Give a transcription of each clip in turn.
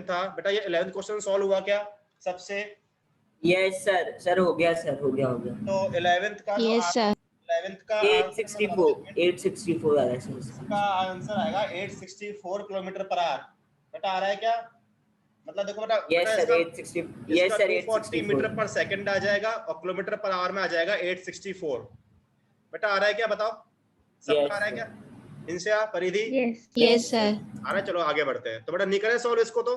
था बेटा, ये 11th क्वेश्चन सॉल्व हुआ क्या सबसे? यस सर हो गया सर, हो गया तो 11th का जो 11th का 864 आ रहा है सर, इसका आंसर आएगा 864 किलोमीटर पर आवर। बेटा आ रहा है क्या? मतलब देखो बेटा, यस सर, इसका 240 मीटर पर सेकंड आ जाएगा और किलोमीटर पर आवर में आ जाएगा 864। बेटा आ रहा है क्या, बताओ सबका आ रहा है क्या? इनसे परिधि यस सर आ रहा है। चलो आगे बढ़ते हैं। तो बेटा नहीं करें सॉल्व इसको तो,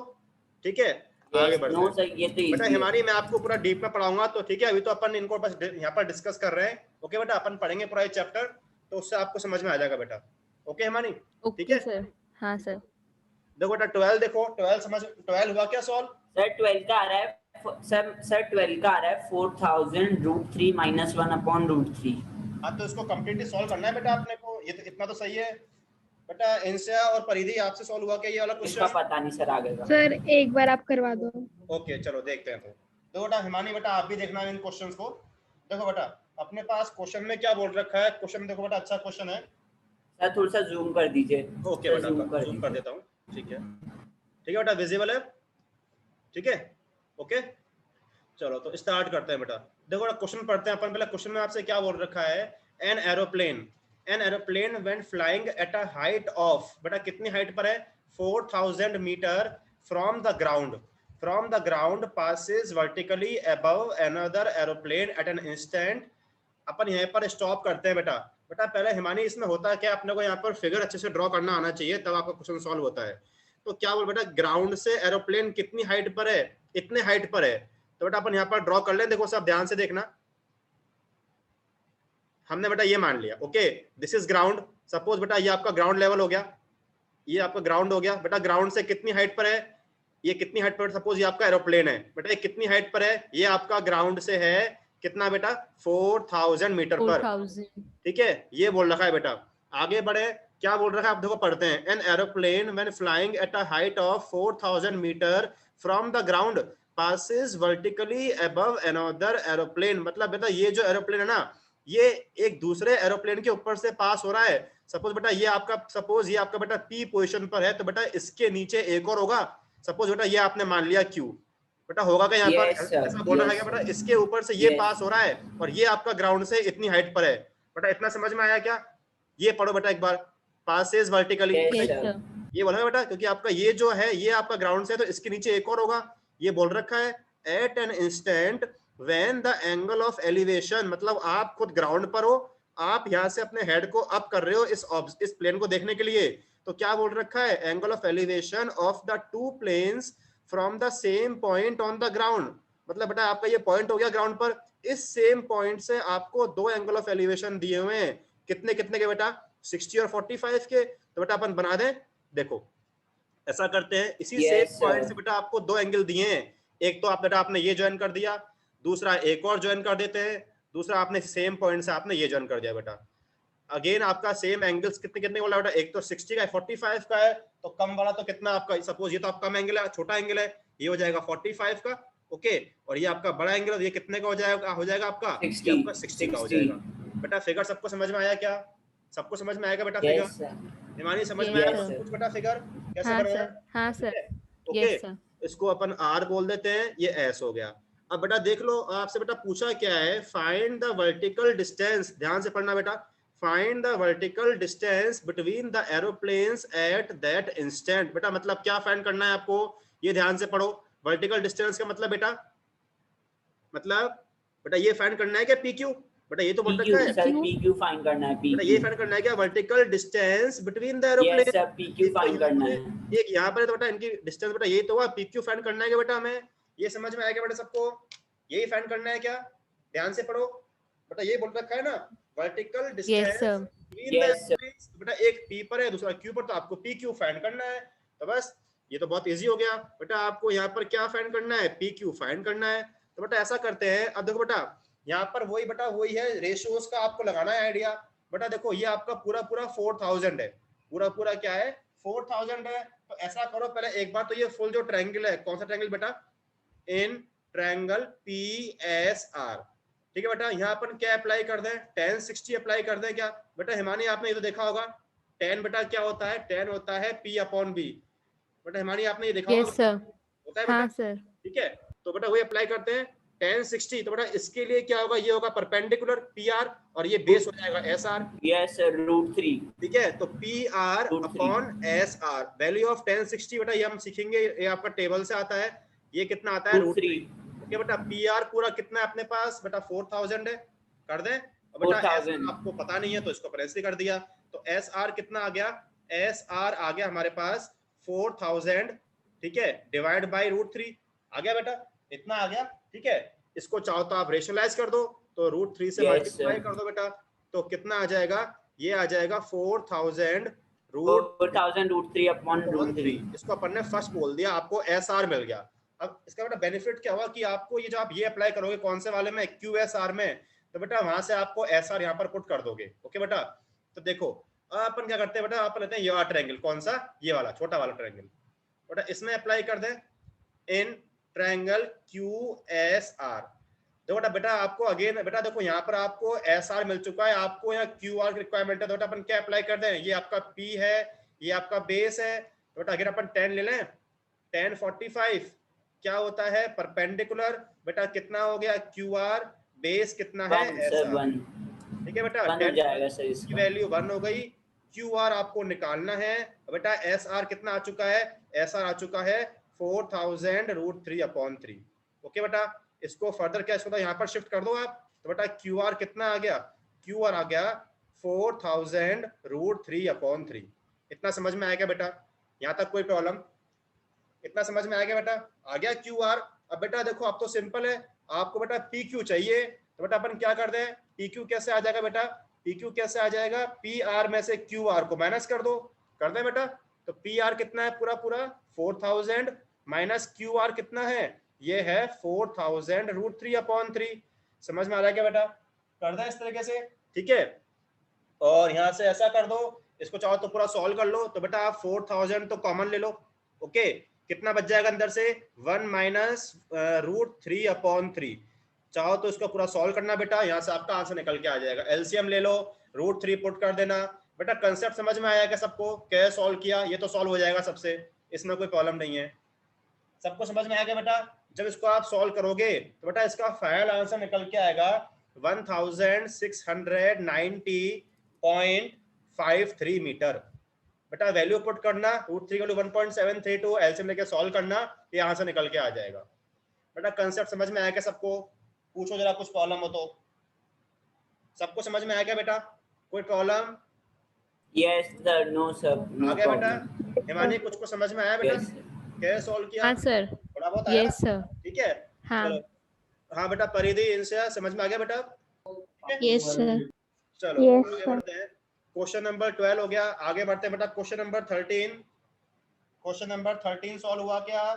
ठीक है आगे बढ़ते हैं। सर ये तो बेटा हिमानी मैं आपको पूरा डीप में पढ़ाऊंगा, तो ठीक है अभी तो अपन इनको बस यहाँ पर डिस्कस कर रहे हैं। ओके बेटा, अपन पढ़ेंगे पूरा चैप्टर तो उससे आपको समझ में आ जाएगा बेटा। ओके हिमानी, ठीक है सर। हाँ सर। देखो बेटा 12 देखो, 12 समझ, 12 हुआ क्या सॉल्व? सर 12 का आ रहा है सर 12 का आ रहा है 4000√3 - 1/√3। हाँ तो इसको कंप्लीटली सॉल्व करना है बेटा अपने को, ये तो इतना तो सही है बेटा। इनसे और परिधि आपसे सॉल्व हुआ क्या ये वाला क्वेश्चन? इसका पता नहीं सर, आगे का सर एक बार आप करवा दो। ओके चलो देखते हैं। तो बेटा हिमानी बेटा आप भी देखना इन क्वेश्चंस को। देखो बेटा अपने पास क्वेश्चन में क्या बोल रखा है, क्वेश्चन देखो बेटा, अच्छा क्वेश्चन है सर, थोड़ा सा जूम कर दीजिए। ओके बेटा जूम कर देता हूँ, ठीक है बेटा, विजिबल है, ठीक है ओके। चलो तो स्टार्ट करते हैं बेटा। देखो बेटा क्वेश्चन पढ़ते हैं अपन। पहले क्वेश्चन में आपसे क्या बोल रखा है, an aeroplane when flying at a height of, बेटा कितनी हाइट पर है? 4000 metre from the ground passes vertically above another aeroplane at an instant। अपन यहाँ पर स्टॉप करते हैं बेटा। बेटा पहले हिमानी इसमें होता क्या, अपने को यहाँ पर फिगर अच्छे से ड्रॉ करना आना चाहिए तब आपका क्वेश्चन सॉल्व होता है। तो क्या बोल बेटा, ग्राउंड से एरोप्लेन कितनी हाइट पर है? इतने हाइट पर है। तो बेटा अपन यहाँ पर ड्रॉ कर लें, देखो सब ध्यान से देखना। हमने बेटा ये मान लिया okay, this is ground. Suppose बेटा ये आपका ग्राउंड लेवल हो गया, ये आपका ग्राउंड हो गया। बेटा ग्राउंड से कितनी हाइट पर है? ये कितनी हाइट पर? सपोज ये आपका एरोप्लेन है बेटा, ये कितनी हाइट पर है? ये आपका ग्राउंड से है कितना बेटा? 4000 मीटर पर, ठीक है ये बोल रखा है बेटा। आगे बढ़े, क्या बोल रखा है आप देखो पढ़ते हैं। An aeroplane when flying at a height of 4000 metre from the ground passes vertically above another aeroplane. मतलब बेटा ये जो एरोप्लेन है ना, ये एक दूसरे एरोप्लेन के ऊपर से पास हो रहा है। सपोज बेटा ये आपका बेटा पी पोजीशन पर है, तो बेटा इसके नीचे एक और होगा। सपोज बेटा ये आपने मान लिया क्यू, बेटा होगा क्या यहाँ पर? ऐसा बोल रहा है बेटा इसके ऊपर से ये पास हो रहा है और ये आपका ग्राउंड से इतनी हाइट पर है। बेटा इतना समझ में आया क्या? ये पढ़ो बेटा एक बार, पासेस वर्टिकली। ये बोला बेटा क्योंकि आपका ये जो है ये आपका ग्राउंड से, तो इसके नीचे एक और होगा। ये बोल रखा है at an instant when the angle of elevation, मतलब आप खुद ग्राउंड पर हो, आप यहाँ से अपने हेड को अप कर रहे हो इस प्लेन को देखने के लिए। तो क्या बोल रखा है, angle of elevation of the two planes from the same point on the ground. मतलब बेटा आपका ये पॉइंट हो गया ग्राउंड पर, इस सेम पॉइंट से आपको दो एंगल ऑफ एलिवेशन दिए हुए हैं। कितने कितने के बेटा? 60 और 45 के। तो बेटा अपन बना दें, देखो ऐसा करते हैं, इसी सेम पॉइंट से बेटा आपको दो एंगल दिए हैं। एक तो आप बेटा आपने ये ज्वाइन कर दिया, दूसरा एक और ज्वाइन कर देते हैं, दूसरा आपने सेम पॉइंट से आपने ये ज्वाइन कर दिया बेटा। अगेन आपका सेम एंगल्स कितने कितने वाला बेटा? एक तो 60 का है, 45 का है। तो कम वाला तो कितना आपका? सपोज ये तो आपका कम एंगल है, छोटा एंगल है, ये हो जाएगा 45 का ओके। और ये आपका बड़ा एंगल, ये कितने का हो जाएगा आपका? 60 का हो जाएगा। बेटा फिगर सबको समझ में आया क्या? सबको समझ में आएगा बेटा फिगर? हिमानी समझ में आया कुछ बेटा फिगर कैसे बनाया? हाँ सर ओके इसको अपन आर बोल देते हैं, ये एस हो गया। अब बेटा देख लो, आपसे बेटा पूछा क्या है, फाइंड द वर्टिकल डिस्टेंस। ध्यान से पढ़ना बेटा, find the vertical distance between the aeroplanes at that instant. बेटा मतलब क्या फाइंड करना है आपको, ये ध्यान से पढ़ो। वर्टिकल डिस्टेंस का मतलब बेटा ये फाइंड करना है क्या? P Q. बेटा ये तो बोल रखा है सर पीक्यू फाइंड करना है। बेटा ये फाइंड करना है क्या? Vertical distance between the aeroplane. Yes sir, PQ find करना है। एक यहाँ पर तो बेटा इनकी डिस्टेंस बेटा ये तो हुआ, पीक्यू फाइंड करना है क्या बेटा हमें? ये समझ में आएगा बेटा सबको? यही फाइंड करना है क्या? ध्यान से पढ़ो बेटा, ये बोल रखा है ना vertical distance between the aeroplanes. बेटा एक पी पर है, दूसरा क्यू पर, तो आपको पी क्यू फाइंड करना है। तो बस ये तो बहुत इजी हो गया बेटा। आपको यहाँ पर क्या फाइंड करना है? पी क्यू फाइंड करना है। तो बेटा ऐसा करते हैं, अब देखो बेटा यहाँ पर वही है रेशियोज का आपको लगाना है आइडिया। बेटा देखो ये आपका पूरा 4000 है, पूरा क्या है? 4000 है। तो ऐसा करो पहले एक बार, तो ये फुल जो ट्रायंगल है, कौन सा ट्रायंगल बेटा? In triangle P S R, ठीक है बेटा। यहाँ पर क्या अप्लाई कर दें? tan 60 अप्लाई कर दें क्या बेटा? हिमानी आपने ये तो देखा होगा, tan बेटा क्या होता है? tan होता है P/B। बेटा हिमानी आपने ये देखा होगा होता है हाँ बेटा, सर। ठीक है। तो बेटा वही अप्लाई करते हैं tan 60, तो बेटा इसके लिए क्या होगा, ये होगा परपेंडिकुलर PR और ये बेस हो जाएगा SR। Yes sir, √3। ठीक है, तो PR upon SR, value of tan 60 बेटा ये हम सीखेंगे, ये आपका टेबल से आता है, ये कितना आता है √3। ओके बेटा, PR पूरा कितना है अपने पास बेटा 4000 है, कर दें। और बेटा SR आपको पता नहीं है तो इसको प्रेस कर दिया, तो SR कितना आ गया, SR आ गया हमारे पास 4000, ठीक है, डिवाइड बाई √3 आ गया बेटा, इतना आ गया। ठीक है, इसको चाहो तो आप रेशनलाइज कर दो, तो √3 से मल्टीप्लाई कर दो बेटा, तो कितना आ जाएगा, ये आ जाएगा 4000 √3 अपॉन √3। इसको अपन ने फर्स्ट बोल दिया, आपको SR मिल गया। अब इसका बेटा बेनिफिट क्या हुआ कि आपको ये जो आप ये अप्लाई करोगे कौन से वाले में, QSR में, तो बेटा वहां से आपको SR यहाँ पर पुट कर दोगे। ओके बेटा, तो देखो अपन क्या करते हैं बेटा, अपन लेते हैं ये ट्रायंगल, कौन सा, ये वाला छोटा वाला ट्रायंगल बेटा, इसमें अप्लाई कर दें इन ट्रायंगल QSR। देखो बेटा आपको अगेन बेटा देखो यहाँ पर आपको SR मिल चुका है, आपको यहाँ QR की रिक्वायरमेंट है, तो बेटा अपन क्या अप्लाई कर दें, ये आपका P है, ये आपका बेस है, तो बेटा अगर अपन 10 ले लें, 10 45 क्या होता है परपेंडिकुलर, बेटा कितना हो गया QR, बेस कितना है SR। ठीक है बेटा, 10 की वैल्यू 1 हो गई, QR आपको निकालना है बेटा, SR कितना आ चुका है, SR आ चुका है 4000 √3/3। ओके बेटा, इसको फर्दर क्या इसको यहाँ पर शिफ्ट कर दो आप, तो बेटा QR कितना आ गया, QR आ गया 4000 √3/3। इतना समझ में आया क्या बेटा, यहाँ तक कोई प्रॉब्लम, इतना समझ में आ गया बेटा, आ गया QR। अब बेटा देखो अब तो सिंपल है, आपको बेटा PQ चाहिए, तो बेटा अपन क्या कर दें, PQ कैसे आ जाएगा बेटा, PQ कैसे आ जाएगा, PR में से QR को माइनस कर दो, कर दें बेटा, तो PR कितना है पूरा पूरा 4000 माइनस QR कितना है, ये है 4000 √3/3। समझ में आ रहा है क्या बेटा, कर दें इस तरीके से। ठीक है, और यहाँ से ऐसा कर दो, इसको चाहो तो पूरा सॉल्व कर लो, तो बेटा आप 4000 तो कॉमन ले लो। ओके, कितना बच जाएगा अंदर से, 1 माइनस √3/3। चाहो तो इसको पूरा सॉल्व करना बेटा, यहाँ से आपका आंसर निकल के आ जाएगा, एलसीएम ले लो, √3 पुट कर देना। बेटा कंसेप्ट समझ में आया क्या सबको, कैसे सॉल्व किया, ये तो सॉल्व हो जाएगा सबसे, इसमें कोई प्रॉब्लम नहीं है, सबको समझ में आया क्या बेटा। जब इसको आप सॉल्व करोगे तो बेटा इसका फाइनल आंसर निकल के आएगा 1690.53 मीटर। बेटा वैल्यू पुट करना, √3 की वैल्यू 1.732, एलसीएम लेके सॉल्व करना, ये आंसर निकल के आ जाएगा। बेटा कंसेप्ट समझ में आया क्या सबको, पूछो जरा कुछ प्रॉब्लम हो तो, सबको समझ में आया क्या बेटा, कोई problem. Yes sir, no sir, आ गया बेटा, हिमानी कुछ को समझ में आया बेटा, कैसे सॉल्व किया, हाँ सर, थोड़ा बहुत आया, यस सर, ठीक है। हाँ, चलो हाँ बेटा, परिधि इनसे समझ में आ गया बेटा, यस सर, चलो आगे बढ़ते हैं, क्वेश्चन नंबर 12 हो गया, आगे बढ़ते हैं बेटा question number 13। Question number 13 solve हुआ क्या,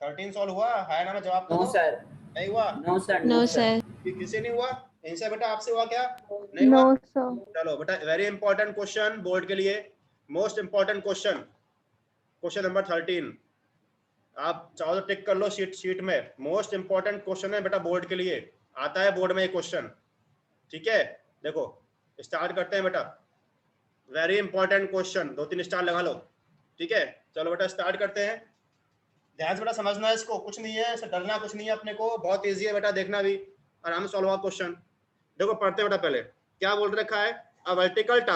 13 सॉल्व हुआ, हाय ना में जवाब तो नो दो। सर, नहीं हुआ, नो सर, किसी नहीं हुआ, इनसे बेटा आपसे हुआ क्या, नहीं हुआ। No sir. चलो बेटा वेरी इंपॉर्टेंट क्वेश्चन बोर्ड के लिए, most important question, question number 13, आप चाहो तो टिक कर लो शीट में, मोस्ट इंपॉर्टेंट क्वेश्चन है बेटा बोर्ड के लिए, आता है बोर्ड में ये क्वेश्चन। ठीक है, देखो स्टार्ट करते हैं बेटा, वेरी इंपॉर्टेंट क्वेश्चन, 2-3 स्टार लगा लो। ठीक है, चलो बेटा स्टार्ट करते हैं, ध्यान से बेटा समझना है इसको, कुछ नहीं है, डरना कुछ नहीं है अपने को, बहुत ईजी है बेटा, देखना भी आराम से सॉल्व हुआ क्वेश्चन। देखो पढ़ते बेटा, पहले क्या बोल रखा है, a vertical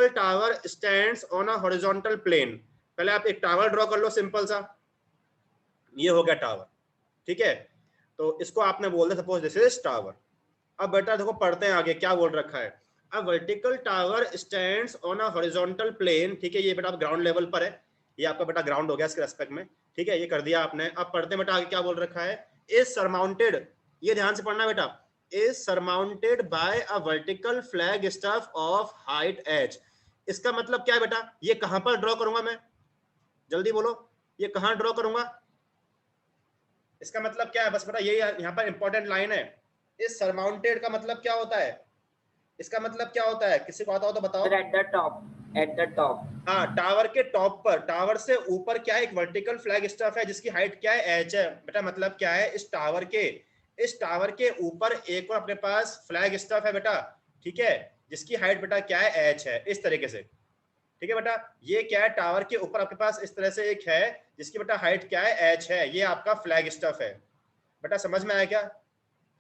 tower stands on a horizontal plane. पहले आप एक टावर ड्रॉ कर लो सिंपल सा, ये हो गया टावर। ठीक है, तो इसको आपने बोल दिया सपोज दिस इज टावर। अब बेटा देखो पढ़ते हैं आगे क्या बोल रखा है, a vertical tower stands on a horizontal plane. ठीक है, ये बेटा ग्राउंड लेवल पर है, ये आपका बेटा ग्राउंड हो गया इसके रेस्पेक्ट में। ठीक है, ये कर दिया आपने। अब पढ़ते हैं बेटा आगे क्या बोल रखा है, इज सरमाउंटेड, ये ध्यान से पढ़ना बेटा, is surmounted bye a vertical flag stuff of height h। इसका मतलब क्या है बेटा, ये कहां पर ड्रॉ करूंगा मैं, जल्दी बोलो, ये कहां ड्रॉ करूंगा, इसका मतलब क्या है, बस बेटा ये यहाँ पर इंपॉर्टेंट लाइन है, इस सरमाउंटेड का मतलब क्या होता है, इसका मतलब क्या होता है, किसी को आता हो तो बताओ। At the top, at the top, हाँ, टावर के टॉप पर, टावर से ऊपर क्या है, एक वर्टिकल फ्लैग स्टफ है जिसकी हाइट क्या है, h है। बेटा मतलब क्या है, इस टावर के ऊपर एक और अपने पास फ्लैग स्टफ है बेटा, ठीक है, जिसकी हाइट बेटा क्या है, h है, इस तरीके से। ठीक है बेटा, ये क्या है, टावर के ऊपर आपके पास इस तरह से एक है जिसकी बेटा हाइट क्या है, एच है, ये आपका फ्लैग स्टफ है। बेटा समझ में आया क्या?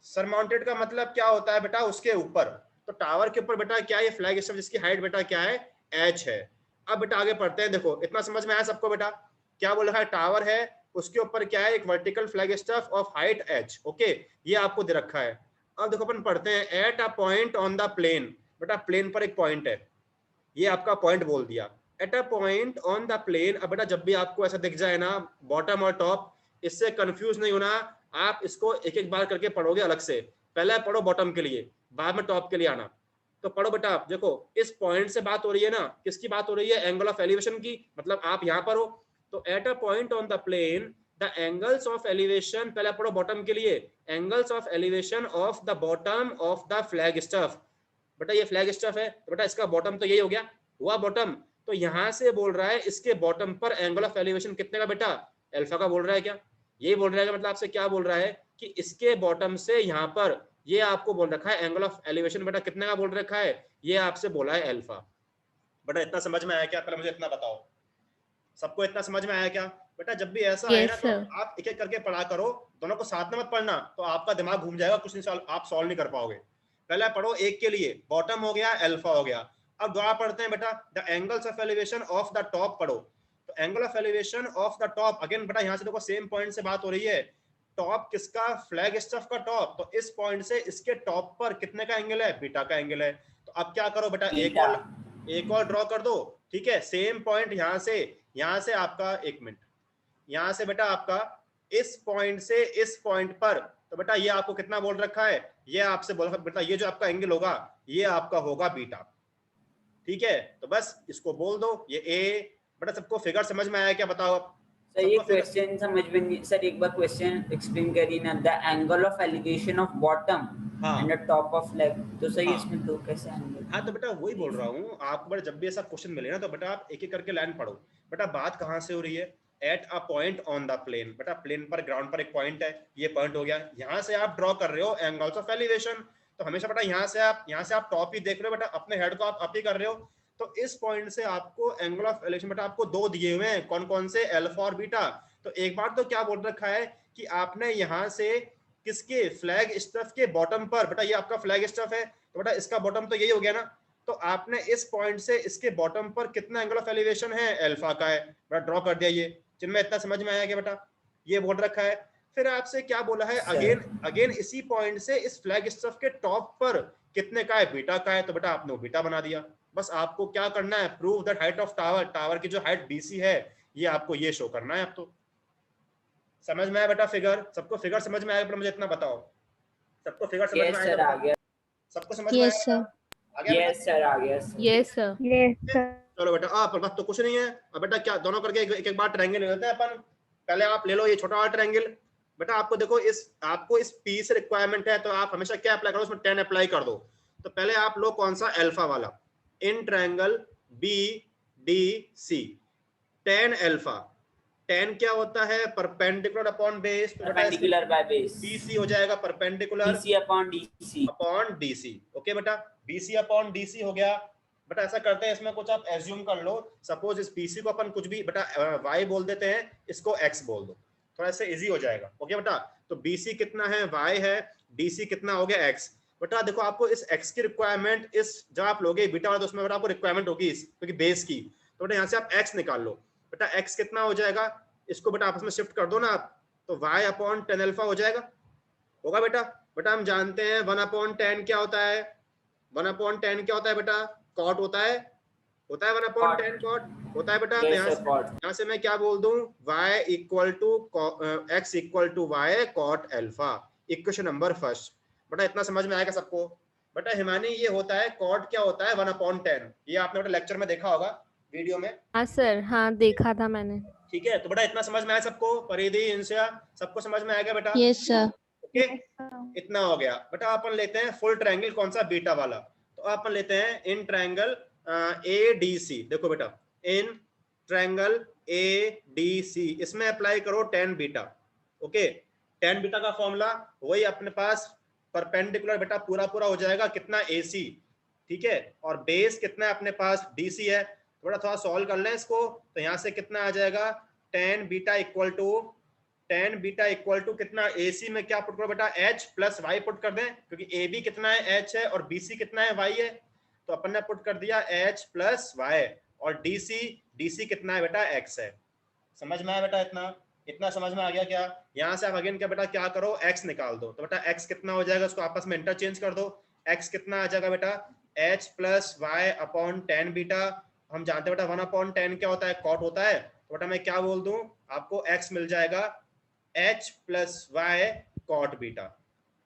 सरमाउंटेड का मतलब क्या होता है बेटा, उसके ऊपर। तो टावर के ऊपर बेटा क्या है, ये फ्लैग स्टफ जिसकी हाइट बेटा क्या है, एच है। अब बेटा आगे पढ़ते हैं, देखो इतना समझ में आया सबको बेटा? क्या बोल रखा है, टावर है, उसके ऊपर क्या है, एक vertical flag stuff of height H. Okay, ये आपको दे रखा है। अब देखो अपन पढ़ते हैं, at a point on the plane. बेटा प्लेन पर एक पॉइंट है, ये आपका पॉइंट बोल दिया, at a point on the plane. अब बेटा जब भी आपको ऐसा दिख जाए ना, बॉटम और टॉप, इससे कंफ्यूज नहीं होना, आप इसको एक एक बार करके पढ़ोगे अलग से। पहले पढ़ो बॉटम के लिए, बाद में टॉप के लिए आना। तो पढ़ो बेटा, आप देखो इस पॉइंट से बात हो रही है ना, किसकी बात हो रही है, एंगल ऑफ एलिवेशन की, मतलब आप यहाँ पर हो। तो at a point on the plane the angles of elevation, पहले पढ़ो बॉटम के लिए, angles of elevation of the bottom of the flag staff. बेटा ये फ्लैग स्टफ है, तो बेटा इसका बॉटम तो यही हो गया, हुआ बॉटम। तो यहां से बोल रहा है इसके बॉटम पर एंगल ऑफ एलिवेशन कितने का बेटा, अल्फा का बोल रहा है क्या, यही बोल रहा है, मतलब आपसे क्या बोल रहा है कि इसके बॉटम से यहाँ पर ये आपको बोल रखा है एंगल ऑफ एलिवेशन बेटा कितने का बोल रखा है, ये आपसे बोला है अल्फा। बेटा इतना समझ में आया क्या, पहले मुझे इतना बताओ, सबको इतना समझ में आया क्या? बेटा जब भी ऐसा है ना, Yes, तो sir. आप एक एक करके पढ़ा करो, दोनों को साथ में मत पढ़ना, तो आपका दिमाग घूम जाएगा, कुछ नहीं आप सॉल्व नहीं कर पाओगे। पहले पढ़ो एक के लिए, बॉटम हो गया, अल्फा हो गया। अब दोबारा पढ़ते हैं बेटा, the angles of elevation of the top पढ़ो। तो angle of elevation of the top, again बेटा यहाँ से देखो सेम पॉइंट से बात हो रही है, टॉप किसका, फ्लैग स्टफ का टॉप। तो इस पॉइंट से इसके टॉप पर कितने का एंगल है, बीटा का एंगल है। तो अब क्या करो बेटा, एक और ड्रॉ कर दो, ठीक है, सेम पॉइंट यहाँ से आपका, एक मिनट, यहाँ से बेटा आपका इस पॉइंट से इस पॉइंट पर, तो बेटा ये आपको कितना बोल रखा है, ये आपसे बोल रखा बेटा, ये जो आपका एंगल होगा ये आपका होगा बीटा। ठीक है, तो बस इसको बोल दो ये ए। बेटा सबको फिगर समझ में आया क्या, बताओ आप? सर ये सबको फिगर, क्वेश्चन समझ में नहीं सर, एक बार क्वेश्चन एक्सप्लेन करिए ना, the angle of elevation of bottom and the top of flag, तो सही हाँ इसमें दो कैसे एंगल? हाँ, तो बेटा वही बोल रहा हूँ आपको, बेटा जब भी ऐसा क्वेश्चन मिले ना, तो बेटा आप एक एक करके लाइन पढ़ो। बेटा बात कहाँ से हो रही है, at a point on the plane, बेटा प्लेन पर, ग्राउंड पर एक पॉइंट है, ये पॉइंट हो गया, यहाँ से आप ड्रॉ कर रहे हो एंगल्स ऑफ एलिवेशन। तो हमेशा बेटा यहाँ से आप टॉप ही देख रहे हो, बेटा अपने हेड को आप अप ही कर रहे हो। तो इस पॉइंट से आपको एंगल ऑफ एलिवेशन बेटा आपको दो दिए हुए हैं, कौन कौन से, अल्फा और बीटा। तो एक बार तो क्या बोल रखा है कि आपने यहाँ से किसके, फ्लैग स्टफ के बॉटम पर, बेटा ये आपका फ्लैग स्टफ है, तो बेटा इसका बॉटम तो यही हो गया ना। तो आपने इस पॉइंट से इसके बॉटम पर कितना एंगल ऑफ एलिवेशन है, अल्फा का है, बेटा ड्रॉ कर दिया। ये जिनमें इतना समझ में आया कि बेटा ये बोल रखा है। फिर आपसे क्या बोला है, अगेन इसी पॉइंट से इस फ्लैग स्टफ के टॉप पर कितने का है, बीटा का है, तो बेटा आपने बीटा बना दिया। बस आपको क्या करना है, prove that height of tower की जो हाइट बीसी है, ये आपको ये शो करना है। आप तो समझ में आया बेटा, फिगर सबको फिगर समझ में आया, मुझे इतना बताओ, सबको फिगर समझ में आया? आ गया, सबको समझ में Yes, आया? sir. आ गया बेटा? यस सर आ गया sir. Yes, sir. Yes, sir. चलो बेटा, पर बात तो कुछ नहीं है। अब बेटा क्या, दोनों करके एक एक बार ट्रायंगल ले लेते हैं अपन। पहले आप ले लो ये छोटा वाला ट्रायंगल। बेटा आपको देखो आपको इस पी से रिक्वायरमेंट है, तो आप हमेशा क्या अप्लाई करो, उसमें 10 अप्लाई कर दो। तो पहले आप लो कौन सा, अल्फा वाला, in triangle B D C, 10 alpha. 10 क्या होता है, परपेंडिकुलर अपॉन बेस, तो परपेंडिकुलर बाय बेस, बीसी हो जाएगा perpendicular BC upon DC, upon DC. Okay बेटा, बीसी अपॉन डीसी हो गया। बेटा ऐसा करते हैं, इसमें कुछ आप एज्यूम कर लो, सपोज इस बीसी को अपन कुछ भी बेटा वाई बोल देते हैं, इसको एक्स बोल दो, थोड़ा सा इजी हो जाएगा। ओके बेटा, तो बीसी कितना है, वाई है, डीसी कितना हो गया, एक्स। बेटा देखो आपको इस एक्स की रिक्वायरमेंट, इस जब आप लोगे बीटा वाला, तो उसमें बेटा आपको रिक्वायरमेंट होगी क्योंकि बेस की, तो बेटा यहाँ से आप एक्स निकाल लो। बेटा एक्स कितना हो जाएगा, इसको बेटा आपस में शिफ्ट कर दो ना आप, तो वाई अपॉन 10 अल्फा हो जाएगा, होगा बेटा। बेटा हम जानते हैं 1/10 क्या होता है, 1/10 क्या होता है बेटा, कॉट होता है 1/10 कॉट होता है बेटा। तो यहाँ से मैं क्या बोल दूं, y equal to x equal to y cot alpha, equation number first. बेटा इतना समझ में आएगा सबको? बेटा हिमानी ये होता है, कॉट क्या होता है, 1/10, ये आपने बेटा लेक्चर में देखा होगा वीडियो में। हाँ सर, हाँ देखा था मैंने। ठीक है, तो बेटा इतना समझ में आया सबको, परिधि इंसिया सबको समझ में आएगा बेटा? Yes, sir. ओके, इतना हो गया। बेटा अपन लेते हैं फुल ट्रायंगल, कौन सा, बीटा वाला। तो अपन लेते हैं इन ट्रायंगल ए डी सी। देखो बेटा, इन ट्रायंगल ए डी सी, इसमें अप्लाई करो 10 बीटा। ओके, 10 बीटा का फॉर्मूला वही अपने पास, परपेंडिकुलर बेटा पूरा पूरा हो जाएगा कितना, AC, ठीक है, और बेस कितना है अपने पास, DC है। बेटा थोड़ा सॉल्व कर लें इसको, तो यहाँ से कितना आ जाएगा, tan बीटा इक्वल टू कितना, AC में क्या पुट करो बेटा, H प्लस वाई पुट कर दें, क्योंकि AB कितना है, H है, और BC कितना है, Y है, तो अपन ने पुट कर दिया H प्लस वाई, और DC कितना है बेटा, X है। समझ में आया बेटा, इतना समझ में आ गया क्या? यहाँ से आप अगेन क्या बेटा क्या करो, x निकाल दो, तो बेटा x कितना हो जाएगा, उसको आपस में इंटरचेंज कर दो, x कितना आ जाएगा बेटा, h plus y upon tan beta, हम जानते हैं बेटा 1/10 क्या होता है, कॉट होता है, तो बेटा मैं क्या बोल दूं आपको, x मिल जाएगा h plus Y cot beta,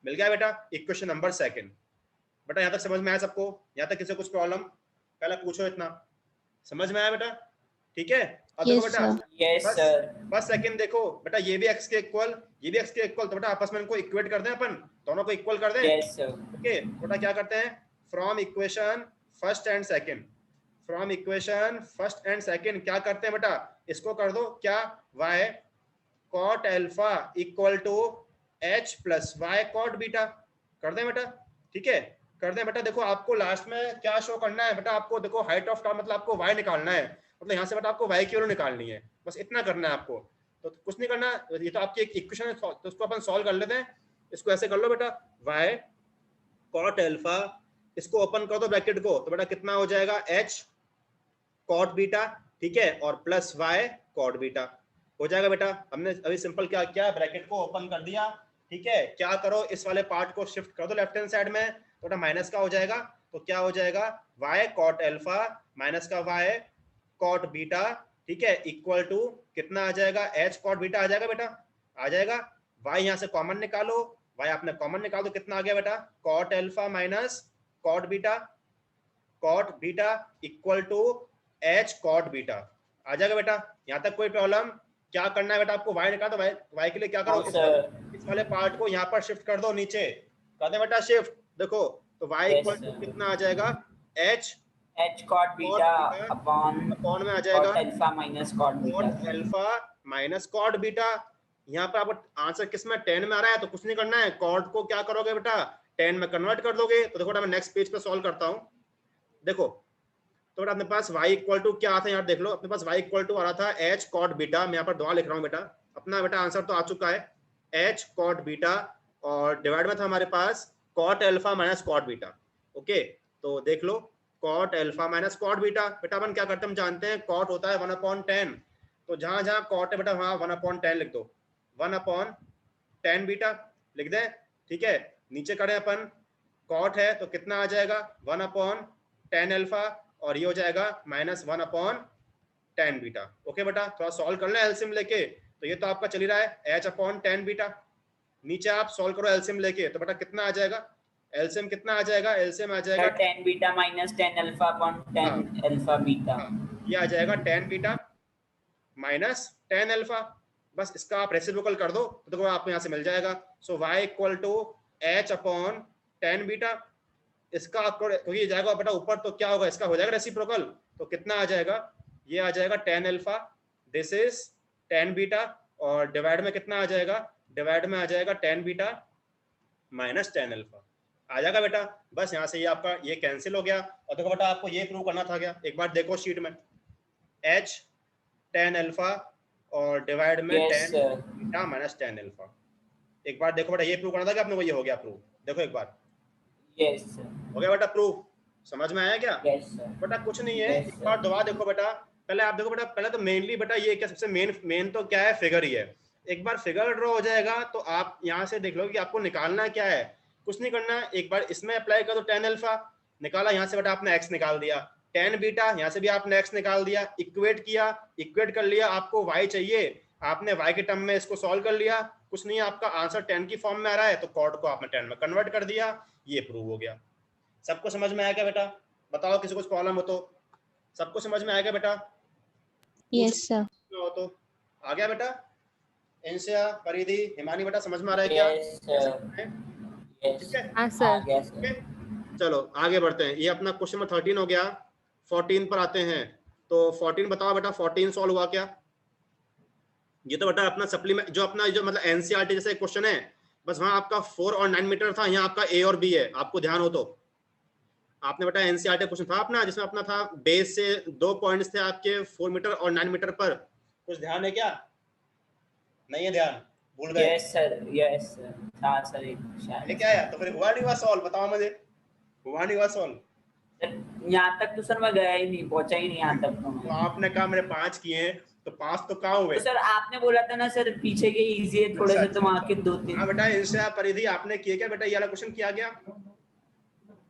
मिल गया बेटा, इक्वेशन नंबर 2। बेटा यहाँ तक समझ में आया सबको? यहाँ तक किसी कुछ प्रॉब्लम पहले पूछो, इतना समझ में आया बेटा? ठीक है, अब देखो बेटा बस सेकंड देखो बेटा, ये भी x के इक्वल, ये भी x के इक्वल, तो बेटा आपस में इनको इक्वेट कर दें, अपन दोनों को इक्वल कर दें। ओके, बेटा क्या करते हैं, from equation first and second क्या करते हैं बेटा, इसको कर दो क्या, y cot alpha equal to h plus Y cot beta, कर दें बेटा? ठीक है, कर दें बेटा। देखो आपको लास्ट में क्या शो करना है बेटा, आपको देखो हाइट ऑफ का मतलब आपको y निकालना है, मतलब यहाँ से बेटा आपको y की वैल्यू निकालनी है, बस इतना करना है आपको, तो कुछ नहीं करना, ये तो आपकी एक इक्वेशन है, तो उसको अपन सॉल्व कर लेते हैं। इसको ऐसे कर लो बेटा, y cot अल्फा, इसको ओपन कर दो ब्रैकेट को, तो बेटा कितना हो जाएगा, h cot बीटा, ठीक है, और प्लस y cot बीटा हो जाएगा बेटा। हमने अभी सिंपल क्या किया, ब्रैकेट को ओपन कर दिया, ठीक है, क्या करो इस वाले पार्ट को शिफ्ट कर दो लेफ्ट हैंड साइड में, तो बेटा माइनस का हो जाएगा, तो क्या हो जाएगा, y cot अल्फा माइनस का y cot बीटा, ठीक है, इक्वल टू कितना आ जाएगा, h cot बीटा आ जाएगा बेटा, आ जाएगा। y यहाँ से कॉमन निकालो, y आपने कॉमन निकाल दो, कितना आ गया बेटा, cot alpha minus cot beta equal to h cot beta आ जाएगा बेटा। यहाँ तक कोई प्रॉब्लम? क्या करना है बेटा आपको, y निकाल दो, y के लिए क्या करो, इस वाले पार्ट को यहाँ पर शिफ्ट कर दो, नीचे कर दे बेटा शिफ्ट, देखो तो y इक्वल टू कितना आ जाएगा, h cot बीटा अपॉन में आ जाएगा cot alpha minus cot beta. यहाँ पर आपको आंसर किस में, 10 में आ रहा है, तो कुछ नहीं करना है, cot को क्या करोगे बेटा, 10 में कन्वर्ट कर दोगे। तो देखो मैं नेक्स्ट पेज पे सॉल्व करता हूँ, देखो तो बेटा अपने पास y इक्वल टू क्या आता है, यहाँ देख लो, अपने पास y इक्वल टू आ रहा था h cot बीटा, मैं यहाँ पर दुआ लिख रहा हूँ बेटा, अपना बेटा आंसर तो आ चुका है h cot बीटा, और डिवाइड में था हमारे पास cot alpha minus cot beta. Okay, तो देख लो cot alpha minus cot beta, बेटा अपन क्या करते हैं, हम जानते हैं cot होता है 1/10, तो जहां जहां cot है बेटा वहां 1/10 लिख दो, 1/10 बीटा लिख दें, ठीक है। नीचे करें अपन, cot है तो कितना आ जाएगा, 1/10 अल्फा, और ये हो जाएगा -1/10 बीटा। ओके बेटा, थोड़ा सॉल्व कर लें एलसीएम लेके, तो ये तो आपका चल ही रहा है h/10 बीटा, नीचे आप सॉल्व करो एलसीएम लेके, तो बेटा कितना आ जाएगा, एलसीएम कितना आ जाएगा, एलसीएम आ जाएगा 10 beta minus 10 alpha upon 10 alpha beta, ये आ जाएगा 10 बीटा माइनस 10 अल्फा, बस इसका आप रेसिप्रोकल कर दो, तो देखो आपको यहाँ से मिल जाएगा, so y equal to h/10 beta, इसका आपको क्योंकि जाएगा बेटा ऊपर, तो क्या होगा, इसका हो जाएगा रेसिप्रोकल, तो कितना आ जाएगा, ये आ जाएगा 10 अल्फा, दिस इज 10 बीटा, और डिवाइड में कितना आ जाएगा, डिवाइड में आ जाएगा 10 बीटा माइनस 10 अल्फा आ जाएगा बेटा। बस यहाँ से ये आपका ये कैंसिल हो गया, और देखो बेटा आपको ये प्रूव करना था क्या, एक बार देखो शीट में, h 10 अल्फा और डिवाइड में 10 बीटा माइनस 10 अल्फा, एक बार देखो बेटा ये प्रूव करना था कि आपने वो, ये हो गया प्रूव, देखो एक बार, यस हो गया बेटा प्रूफ, समझ में आया क्या? यस बेटा कुछ नहीं है, एक बार दोबारा देखो बेटा, पहले आप देखो बेटा, पहले तो मेनली बेटा ये क्या सबसे मेन तो क्या है, फिगर ही है। एक बार फिगर ड्रॉ हो जाएगा तो आप यहाँ से देख लो कि आपको निकालना क्या है, कुछ नहीं करना, एक बार इसमें अप्लाई कर दो, 10 अल्फा निकाला, यहाँ से बेटा आपने x निकाल दिया, 10 बीटा यहाँ से भी आपने x निकाल दिया, इक्वेट किया, इक्वेट कर लिया, आपको y चाहिए, आपने y के टर्म में इसको सॉल्व कर लिया, कुछ नहीं, आपका आंसर 10 की फॉर्म में आ रहा है, तो कॉट को आपने 10 में कन्वर्ट कर दिया, ये प्रूव हो गया। सबको समझ में आया क्या बेटा? बताओ किसी को प्रॉब्लम हो तो, सबको समझ में आया क्या बेटा? Yes sir. हो तो आ गया बेटा, इंशिया, परिधि, हिमानी बेटा समझ में आ रहा है क्या? ठीक है, हाँ सर। चलो आगे बढ़ते हैं, ये अपना क्वेश्चन नंबर 13 हो गया, 14 पर आते हैं। तो 14 बताओ बेटा, 14 सॉल्व हुआ क्या? ये तो बेटा अपना सप्लीमेंट जो अपना जो मतलब एनसीईआरटी जैसे क्वेश्चन है, बस वहां आपका 4 और 9 मीटर था, यहाँ आपका ए और बी है, आपको ध्यान हो तो आपने बेटा एनसीईआरटी क्वेश्चन था अपना, जिसमें अपना था बेस से 2 पॉइंट्स थे आपके 4 मीटर और 9 मीटर पर, कुछ ध्यान है क्या? नहीं है ध्यान, भूल गए? यस सर था सर एक शायद। क्या आया तो फिर हुआ नहीं हुआ सॉल्व, बताओ मुझे, हुआ नहीं हुआ सॉल्व? यहाँ तक तो सर मैं गया ही नहीं, पहुंचा ही नहीं यहाँ तक तो आपने कहा मैंने 5 किए हैं, तो 5 तो कहाँ हुए? तो सर आपने बोला था ना सर पीछे के इजी है थोड़े से, तो वहाँ के 2-3। हाँ बेटा इंस्टा परिधि आपने किए क्या बेटा? ये वाला क्वेश्चन किया गया?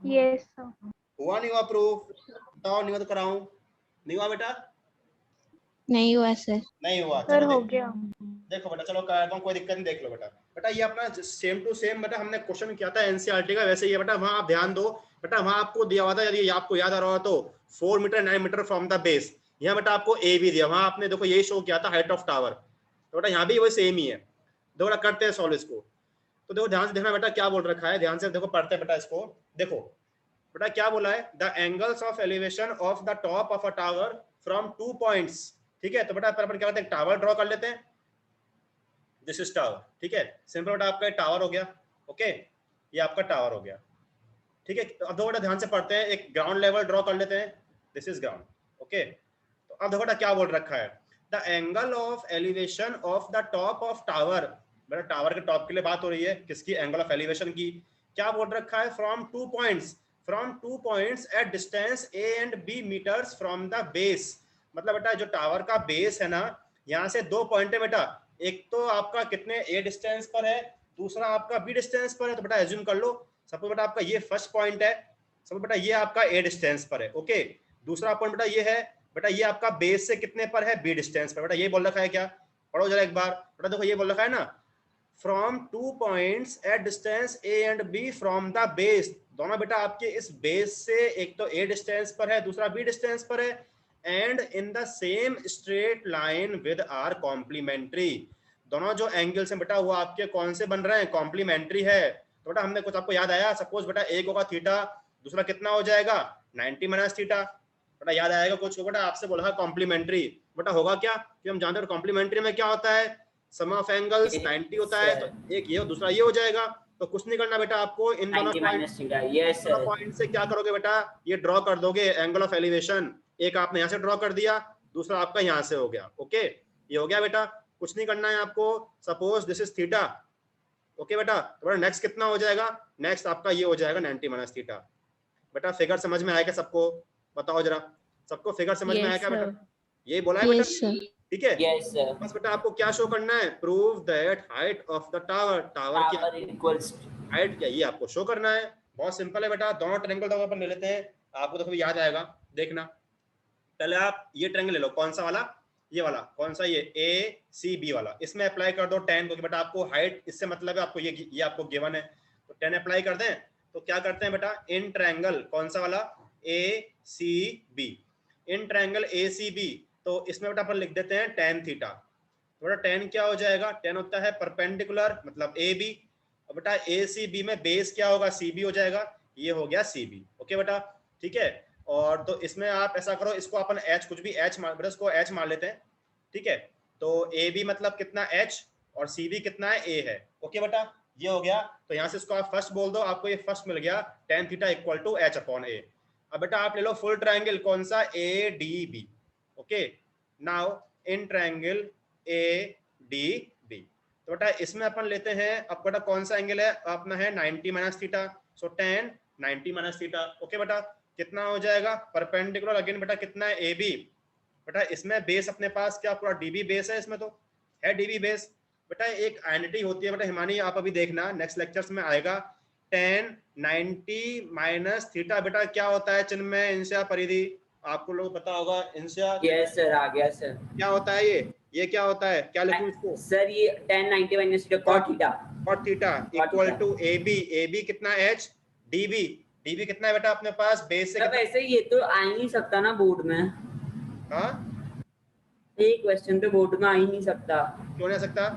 Yes sir. हुआ नहीं हुआ प्रूफ? बताओ, नहीं हुआ तो कराऊं? नहीं हुआ बेटा? नहीं हुआ सर। नहीं हुआ सर हो गया। देखो बेटा, चलो कर दूं, कोई दिक्कत नहीं, देख लो बेटा। बेटा ये अपना सेम टू सेम बेटा हमने क्वेश्चन किया था एनसीईआरटी का, वैसे ही है बेटा। वहां आप ध्यान दो बेटा, वहां आपको दिया हुआ था, यदि आपको याद आ रहा हो तो 4 metre 9 metre from the base. यहाँ बेटा आपको ए भी दिया, वहां आपने देखो यही शो किया था हाइट ऑफ टावर, तो बेटा यहाँ भी वही सेम ही है। देखो बेटा करते हैं सॉल्व इसको, तो देखो ध्यान से देखना बेटा क्या बोल रखा है, ध्यान से देखो, पढ़ते हैं बेटा इसको। देखो बेटा क्या बोला है, the angles of elevation of the top of a tower from 2 points. ठीक है, तो बेटा अपन क्या करते हैं, टावर ड्रॉ कर लेते हैं। दिस इज टावर, ठीक है, सिंपल बेटा आपका टावर हो गया। ओके, ये आपका टावर हो गया, ठीक है। अब देखो बेटा ध्यान से पढ़ते हैं, एक ग्राउंड लेवल ड्रॉ कर लेते हैं, दिस इज ग्राउंड। ओके, तो अब देखो बेटा क्या बोल रखा है, the angle of elevation of the top of tower. बेटा टावर के टॉप के लिए बात हो रही है, किसकी? एंगल ऑफ एलिवेशन की। क्या बोल रखा है, from 2 points at distance a and b metres from the base. मतलब बेटा जो टावर का बेस है ना, यहाँ से 2 पॉइंट है बेटा, एक तो आपका कितने ए डिस्टेंस पर है, दूसरा आपका बी डिस्टेंस पर है। तो बेटा एज्यूम कर लो, सपोज बेटा आपका ये फर्स्ट पॉइंट है, सपोज बेटा ये आपका ए डिस्टेंस पर है। ओके, दूसरा पॉइंट बेटा ये है, बेटा ये आपका बेस से कितने पर है, बी डिस्टेंस पर। बेटा ये बोल रखा है क्या, पढ़ो जरा एक बार बेटा। देखो ये बोल रखा है ना, from 2 points at distance a and b from the base. दोनों बेटा आपके इस बेस से एक तो ए डिस्टेंस पर है, दूसरा बी डिस्टेंस पर है, and in the same straight line with are complementary. दोनों जो एंगल्स हैं बेटा वो आपके कौन से बन रहे हैं, कॉम्प्लीमेंट्री है। तो बेटा हमने कुछ आपको याद आया, सपोज बेटा एक होगा थीटा, दूसरा कितना हो जाएगा 90 माइनस थीटा। बेटा याद आएगा कुछ? बेटा आपसे बोला कॉम्प्लीमेंट्री, बेटा होगा क्या कि हम जानते हैं कॉम्प्लीमेंट्री में क्या होता है, सम ऑफ एंगल्स 90 होता है, तो एक ये और दूसरा ये हो जाएगा। तो कुछ नहीं करना बेटा आपको, इन दोनों पॉइंट से क्या करोगे बेटा, ये ड्रॉ कर दोगे एंगल ऑफ एलिवेशन। एक आपने यहाँ से ड्रॉ कर दिया, दूसरा आपका यहाँ से हो गया। ओके, ये हो गया बेटा, कुछ नहीं करना है आपको। Suppose this is theta. Okay बेटा, तो बेटा नेक्स्ट कितना हो जाएगा, नेक्स्ट आपका ये हो जाएगा 90 माइनस थीटा। बेटा फिगर समझ में आया क्या सबको? बताओ जरा, सबको फिगर समझ में आया क्या बेटा? यही बोला है बेटा, ठीक है? Yes sir. बस बेटा आपको क्या शो करना है, prove that height of the tower, tower की इक्वल्स हाइट क्या, ये आपको शो करना है। बहुत सिंपल है बेटा, दोनों ट्रायंगल तो अपन ले लेते हैं, आपको तो याद आएगा। देखना पहले आप ये ट्रायंगल ले लो, कौन सा वाला, ये वाला, कौन सा, ये ए सी बी वाला। इसमें अप्लाई कर दो 10, क्योंकि बेटा आपको हाइट इससे मतलब है, आपको ये आपको गिवन है, तो 10 अप्लाई कर दें। तो क्या करते हैं बेटा, इन ट्रायंगल कौन सा वाला, A C B, in triangle A C B, तो इसमें बेटा अपन लिख देते हैं tan थीटा। तो बेटा tan क्या हो जाएगा, tan होता है परपेंडिकुलर मतलब ए बी, और बेटा ए सी बी में बेस क्या होगा, सी बी हो जाएगा, ये हो गया सी बी। ओके बेटा, ठीक है। और तो इसमें आप ऐसा करो, इसको अपन एच, कुछ भी एच मार, बेटा इसको एच मार लेते हैं, ठीक है। तो ए बी मतलब कितना एच, और सी बी कितना है, ए है। ओके बेटा, ये हो गया। तो यहाँ से इसको आप फर्स्ट बोल दो, आपको ये फर्स्ट मिल गया, tan theta equal to H upon A. अब बेटा आप ले लो फुल ट्रायंगल, कौन सा, A D B. Okay, now in triangle A D B, तो बेटा इसमें अपन लेते हैं, अब बेटा कौन सा एंगल है अपना, है 90 माइनस थीटा, सो tan 90 माइनस थीटा। ओके बेटा, कितना हो जाएगा, परपेंडिकुलर अगेन बेटा कितना है, ए बी। बेटा इसमें बेस अपने पास क्या पूरा डीबी बेस है, इसमें तो है डीबी बेस। बेटा एक आइडेंटिटी होती है बेटा हिमानी, आप अभी देखना नेक्स्ट लेक्चर्स में आएगा, tan 90 माइनस थीटा बेटा क्या होता है चिन्ह में, इंशा परिधि, आपको लोग पता होगा इंशा। यस सर, आ गया सर। क्या होता है ये क्या होता है, क्या लिखूं इसको सर, ये tan 90 minus theta cot theta, cot theta equal to a b कितना एच, डीबी कितना है बेटा अपने पास, बेस से। वैसे ये तो आ ही नहीं सकता ना बोर्ड में, हाँ एक क्वेश्चन पे बोर्ड में आ ही नहीं सकता। क्यों नहीं आ सकता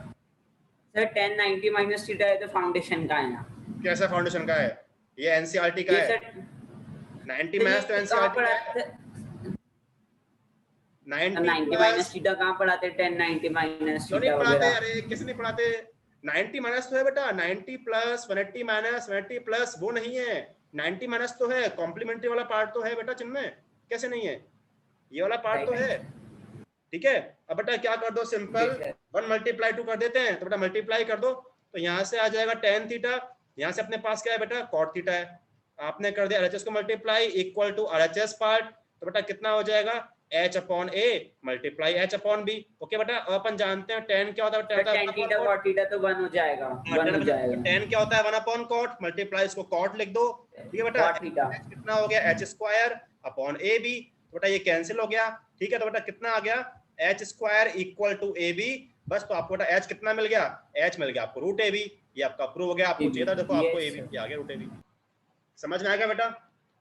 सर, tan 90 माइनस थीटा है तो फाउंडेशन का है ना। कैसा फाउंडेशन का है, ये एनसीईआरटी का है, 90 माइनस तो एनसीईआरटी का है। 90 माइनस थीटा कहाँ पढ़ाते, tan 90 माइनस क्यों नहीं थीटा पढ़ाते, वगैरह। अरे किस नहीं पढ़ाते, 90 माइनस तो है बेटा, 90 प्लस 180 माइनस 180 प्लस वो नहीं है, 90 माइनस तो है, कॉम्प्लीमेंट्री वाला पार्ट तो है बेटा चिन्मय, कैसे नहीं है, ये वाला पार्ट तो है, ठीक है। अब बेटा क्या कर दो, सिंपल 1 मल्टीप्लाई 2 कर देते हैं, तो बेटा मल्टीप्लाई कर दो, तो यहाँ से आ जाएगा tan थीटा, यहाँ से अपने पास क्या है बेटा cot थीटा है, आपने कर दिया RHS को multiply equal to RHS part, तो बेटा कितना हो जाएगा h upon a multiply h upon b। Okay बेटा, अपन जानते हैं tan क्या होता है, tan थीटा cot थीटा तो 1 हो जाएगा, 1 हो जाएगा। tan क्या होता है 1 अपॉन cot मल्टीप्लाई इसको cot लिख दो, ठीक है बेटा। h कितना हो गया h स्क्वायर अपॉन ab, तो बेटा ये कैंसिल हो गया, ठीक है। तो बेटा कितना आ गया h square equal to ab, बस तो आपको बेटा h कितना मिल गया, h मिल गया आपको रूट ab, ये आपका प्रूव हो गया, आपको चाहिए था, देखो आपको ab आ गया रूट ab। समझ में आ गया बेटा,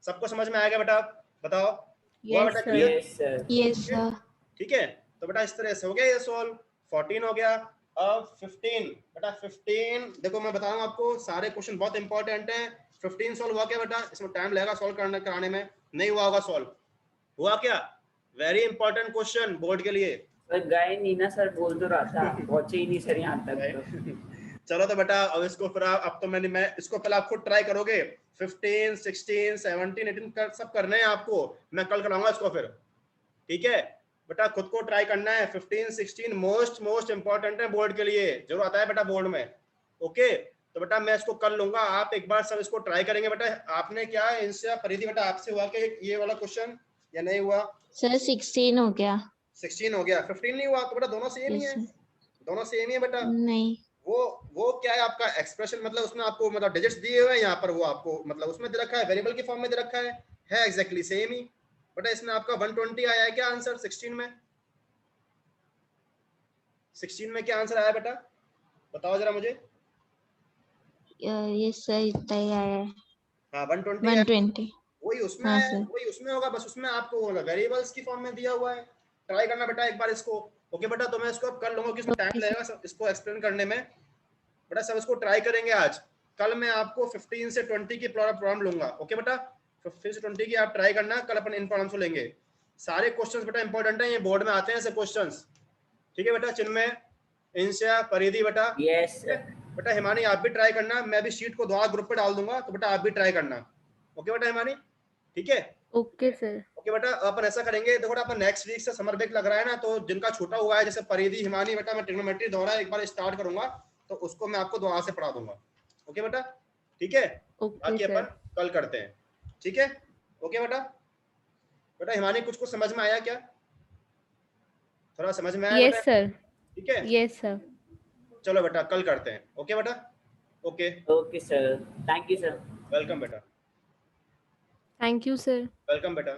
सबको समझ में आ गया बेटा, बताओ यस सर। ठीक है, तो बेटा इस तरह से हो गया ये सॉल्व, 14 हो गया। अब 15 बेटा 15 देखो मैं बताऊंगा आपको, सारे क्वेश्चन बहुत इंपॉर्टेंट हैं। 15 सॉल्व हुआ क्या बेटा, इसमें टाइम लगेगा सॉल्व कराने में, नहीं हुआ होगा सॉल्व, हुआ क्या, वेरी इंपॉर्टेंट क्वेश्चन बोर्ड के लिए। सर गए नहीं ना सर, बोल तो रहा था, पहुंचे ही नहीं सर यहाँ तक। चलो तो बेटा अब इसको फिर अब तो मैं इसको पहले आप खुद ट्राई करोगे, 15 16 17 18 सब करने हैं आपको, मैं कल कराऊंगा इसको फिर, ठीक है बेटा, खुद को ट्राई करना है। 15 16 मोस्ट इंपॉर्टेंट है बोर्ड के लिए, जरूर आता है बेटा बोर्ड में, ओके। तो बेटा मैं इसको कर लूंगा, आप एक बार सब इसको ट्राई करेंगे बेटा। आपने क्या इनसे परिधि बेटा आपसे हुआ कि ये वाला क्वेश्चन या नहीं हुआ सर? 16 हो गया। 16 हो गया, 15 नहीं हुआ, तो बेटा दोनों सेम ही है, दोनों सेम ही है बेटा। नहीं, वो क्या है आपका एक्सप्रेशन, मतलब उसमें आपको मतलब डिजिट्स दिए हुए हैं यहाँ पर, वो आपको मतलब उसमें दे रखा है, वेरिएबल की फॉर्म में दे रखा है एग्जैक्टली सेम ही बेटा। इसमें आपका 120 आया है क्या आंसर 16 में, 16 में क्या आंसर आया बेटा, बताओ जरा मुझे। ये सर इतना ही आया है। हाँ 120 वही उसमें हाँ, है, वही उसमें होगा, बस उसमें आपको वेरिएबल्स की फॉर्म में दिया हुआ है। ट्राई करना बेटा एक बार इसको, ओके बेटा। तो मैं इसको अब कर लूंगा, किसमें टाइम लगेगा इसको एक्सप्लेन करने में बेटा, सब इसको ट्राई करेंगे आज। कल मैं आपको 15 से 20 की प्रॉब्लम लूंगा, ओके बेटा, 15 से 20 की आप ट्राई करना, कल अपन इन प्रॉब्लम्स को लेंगे। सारे क्वेश्चंस बेटा इंपॉर्टेंट हैं, ये बोर्ड में आते हैं ऐसे क्वेश्चंस, ठीक है बेटा। चिन्मय, इंशा, परिधि बेटा, यस बेटा हिमानी आप भी ट्राई करना, मैं भी शीट को दोबारा ग्रुप पे डाल दूंगा, तो बेटा आप भी ट्राई करना, ओके बेटा हिमानी, ठीक है। Okay sir. ओके बेटा, अपन ऐसा करेंगे, देखो बेटा अपन नेक्स्ट वीक से समर ब्रेक लग रहा है ना, तो जिनका छूटा हुआ है जैसे परिधि हिमानी बेटा, मैं ट्रिग्नोमेट्री दोबारा एक बार स्टार्ट करूंगा, तो उसको मैं आपको दोबारा से पढ़ा दूंगा, ओके बेटा, ठीक है। बाकी अपन कल करते हैं, ठीक है, ओके बेटा। बेटा हिमानी कुछ समझ में आया क्या, थोड़ा समझ में आया? Yes sir. ठीक है, यस सर। चलो बेटा कल करते हैं, ओके बेटा, okay okay sir, thank you sir. Welcome बेटा, थैंक यू सर। वेलकम बेटा।